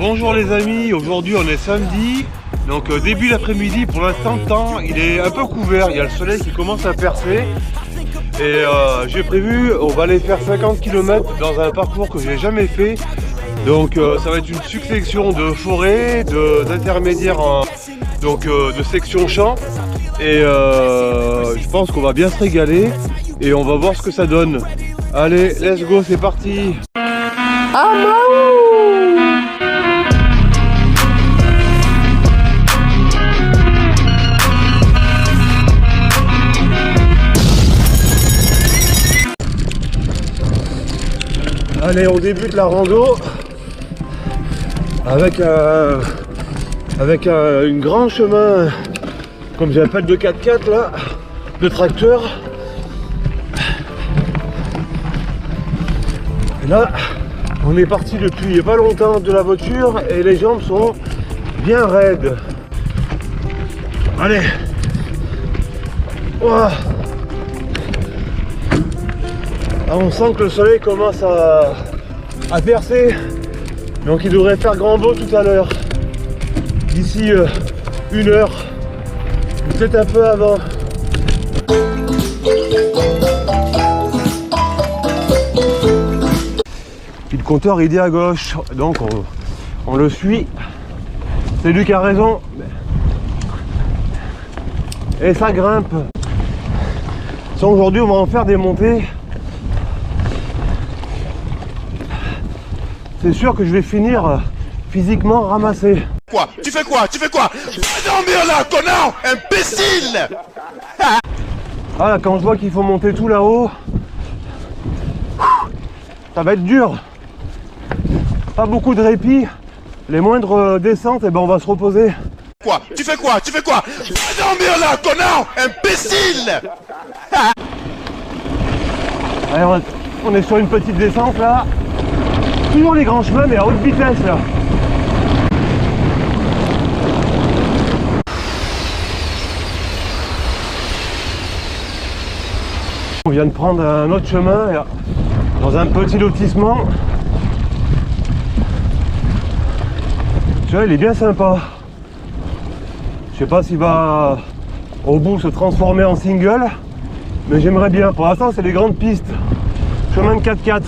Bonjour les amis, aujourd'hui on est samedi, donc début d'après-midi. Pour l'instant le temps il est un peu couvert, il y a le soleil qui commence à percer. Et j'ai prévu, on va aller faire 50 km dans un parcours que j'ai jamais fait. Donc ça va être une succession de forêts, d'intermédiaires, de sections champs. Et je pense qu'on va bien se régaler et on va voir ce que ça donne. Allez, let's go, c'est parti. Allez, on débute la rando avec un grand chemin, comme j'appelle, de 4x4 là, de tracteur. Et là, on est parti depuis pas longtemps de la voiture et les jambes sont bien raides. Allez. Ouah. Ah, on sent que le soleil commence à percer, donc il devrait faire grand beau tout à l'heure, d'ici 1 heure, peut-être un peu avant. Puis le compteur il dit à gauche, donc on le suit. C'est lui qui a raison. Et ça grimpe. Aujourd'hui on va en faire des montées. C'est sûr que je vais finir physiquement ramassé. Quoi? Tu fais quoi? Tu fais quoi? Va dormir là, connard! Imbécile! Ah là, quand je vois qu'il faut monter tout là-haut, ça va être dur. Pas beaucoup de répit. Les moindres descentes, et ben on va se reposer. Quoi? Tu fais quoi? Tu fais quoi? Va dormir là, connard! Imbécile! Allez, on est sur une petite descente là. Toujours les grands chemins mais à haute vitesse là. On vient de prendre un autre chemin là, dans un petit lotissement. Celui-là il est bien sympa. Je sais pas s'il va au bout se transformer en single, mais j'aimerais bien. Pour l'instant c'est les grandes pistes. Chemin de 4x4.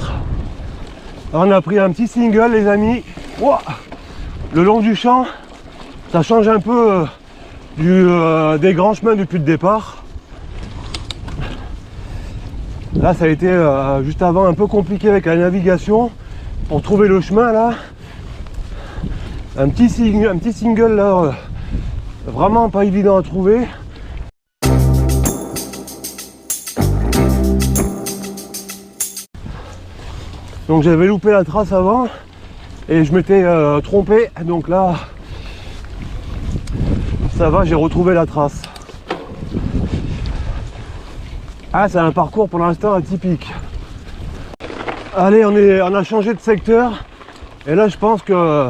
Alors on a pris un petit single les amis. Wow, le long du champ, ça change un peu des grands chemins depuis le départ. Là ça a été juste avant un peu compliqué avec la navigation pour trouver le chemin là. Un petit single là, vraiment pas évident à trouver. Donc j'avais loupé la trace avant et je m'étais trompé, donc là ça va, j'ai retrouvé la trace. Ah, c'est un parcours pour l'instant atypique. Allez, on a changé de secteur et là je pense que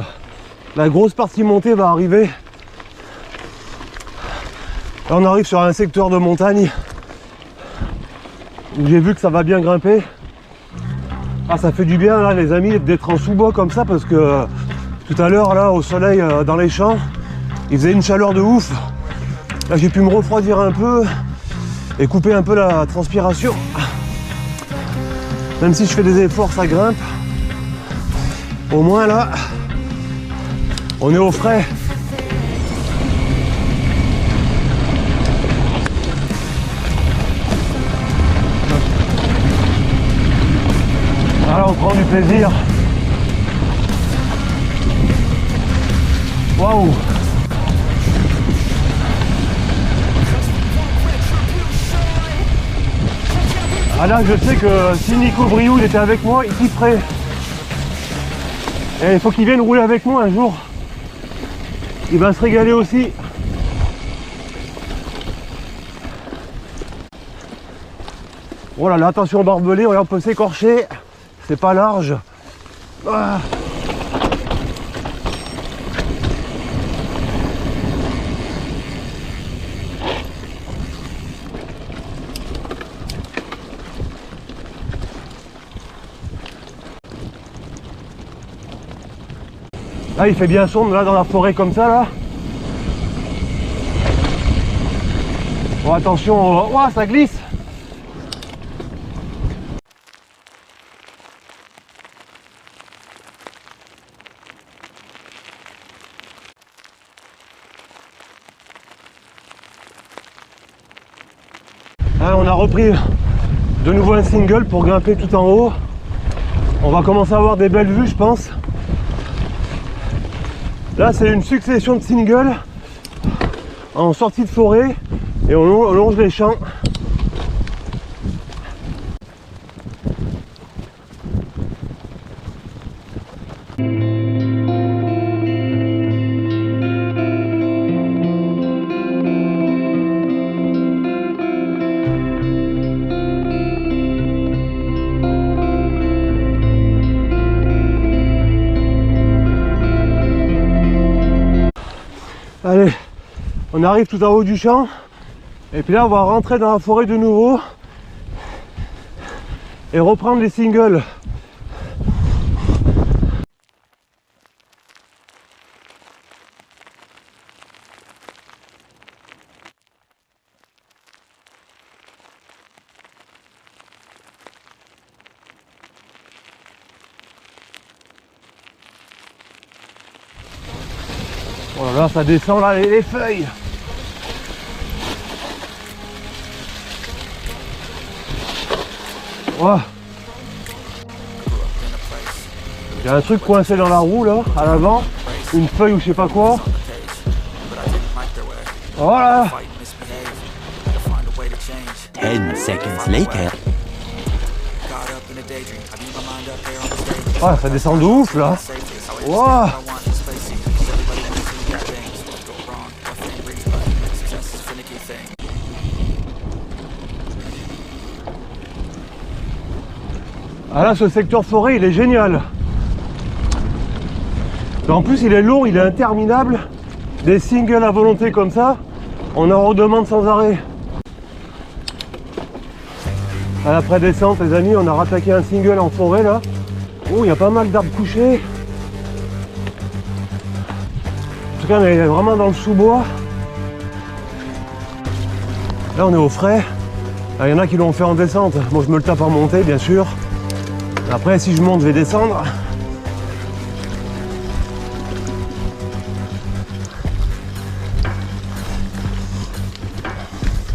la grosse partie montée va arriver. Là on arrive sur un secteur de montagne où j'ai vu que ça va bien grimper. Ah, ça fait du bien là les amis d'être en sous-bois comme ça, parce que tout à l'heure là au soleil dans les champs il faisait une chaleur de ouf. Là j'ai pu me refroidir un peu et couper un peu la transpiration. Même si je fais des efforts, ça grimpe. Au moins là on est au frais. Voilà, on prend du plaisir. Waouh! Ah là, je sais que si Nico Briou il était avec moi, il kifferait. Et il faut qu'il vienne rouler avec moi un jour. Il va se régaler aussi. Oh là là, attention barbelé, on peut s'écorcher. C'est pas large. Ah. Là il fait bien sombre là dans la forêt comme ça là. Bon attention, oh, ça glisse. Hein, on a repris de nouveau un single pour grimper tout en haut. On va commencer à avoir des belles vues je pense. Là c'est une succession de singles en sortie de forêt et on longe les champs. Allez, on arrive tout en haut du champ et puis là on va rentrer dans la forêt de nouveau et reprendre les singles. Oh là là, ça descend là, les feuilles. Oh. Il y a un truc coincé dans la roue là, à l'avant, une feuille ou je sais pas quoi. Voilà. 10 seconds later. Ah, ça descend de ouf là. Wow. Ah là, ce secteur forêt, il est génial. En plus, il est long, il est interminable. Des singles à volonté comme ça, on en redemande sans arrêt. À la prédescente, les amis, on a rattaqué un single en forêt là. Oh, il y a pas mal d'arbres couchés. En tout cas, on est vraiment dans le sous-bois. Là, on est au frais. Il y en a qui l'ont fait en descente. Moi, je me le tape en montée, bien sûr. Après, si je monte, je vais descendre.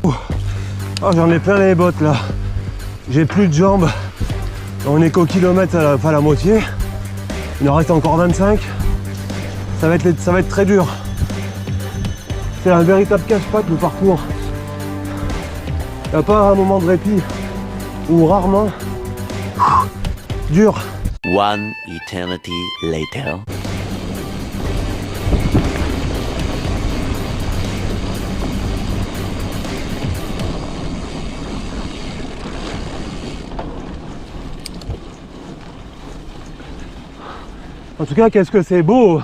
Oh, j'en ai plein les bottes là. J'ai plus de jambes. On est qu'au kilomètre, pas la moitié. Il en reste encore 25. Ça va être très dur. C'est un véritable cache-patte le parcours. Il n'y a pas un moment de répit. Ou rarement. Dur. One eternity later. En tout cas, qu'est-ce que c'est beau!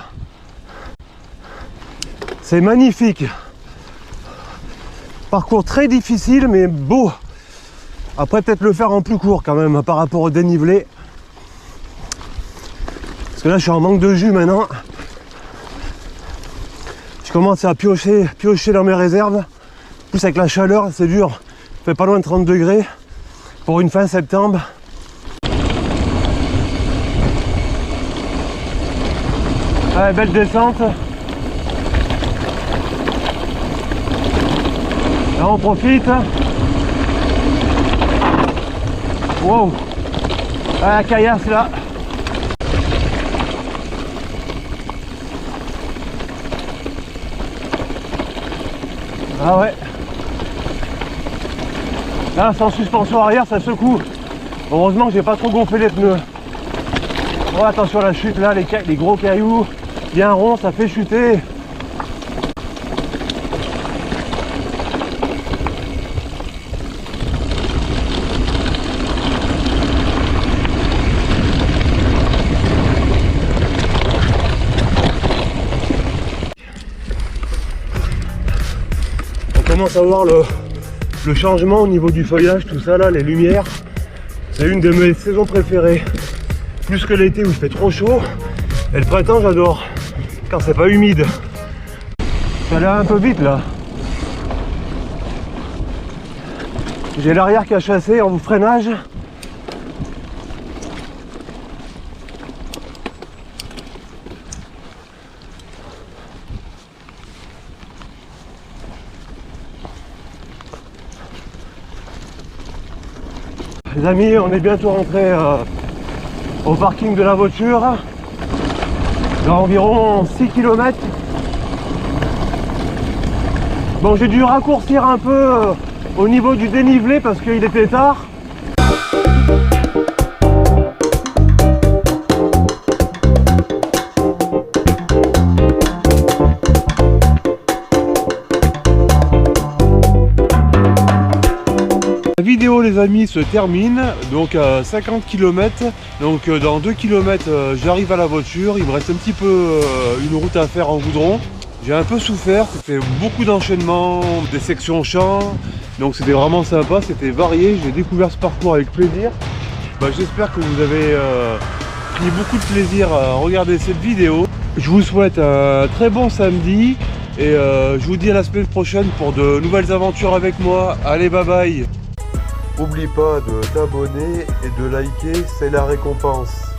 C'est magnifique! Parcours très difficile, mais beau! Après, peut-être le faire en plus court quand même, par rapport au dénivelé. Parce que là, je suis en manque de jus maintenant. Je commence à piocher dans mes réserves. En plus, avec la chaleur, c'est dur. Il fait pas loin de 30 degrés pour une fin septembre. Ouais, belle descente. Là on profite. Wow. Ah, la caillasse là. Ah ouais. Là sans suspension arrière ça secoue. Heureusement que j'ai pas trop gonflé les pneus. Oh, attention à la chute là, les gros cailloux. Bien rond, ça fait chuter. On commence à voir le changement au niveau du feuillage, tout ça là, les lumières. C'est une de mes saisons préférées. Plus que l'été où il fait trop chaud. Et le printemps, j'adore. quand c'est pas humide. Ça allait un peu vite là. J'ai l'arrière qui a chassé en freinage. Les amis, on est bientôt rentré au parking de la voiture. Dans environ 6 km. Bon, j'ai dû raccourcir un peu au niveau du dénivelé parce qu'il était tard. La vidéo les amis se termine donc à 50 km, donc dans 2 km j'arrive à la voiture, il me reste un petit peu une route à faire en goudron. J'ai un peu souffert, c'était beaucoup d'enchaînements, des sections champs, donc c'était vraiment sympa, c'était varié, j'ai découvert ce parcours avec plaisir. J'espère que vous avez pris beaucoup de plaisir à regarder cette vidéo. Je vous souhaite un très bon samedi et je vous dis à la semaine prochaine pour de nouvelles aventures avec moi. Allez, bye bye. N'oublie pas de t'abonner et de liker, c'est la récompense.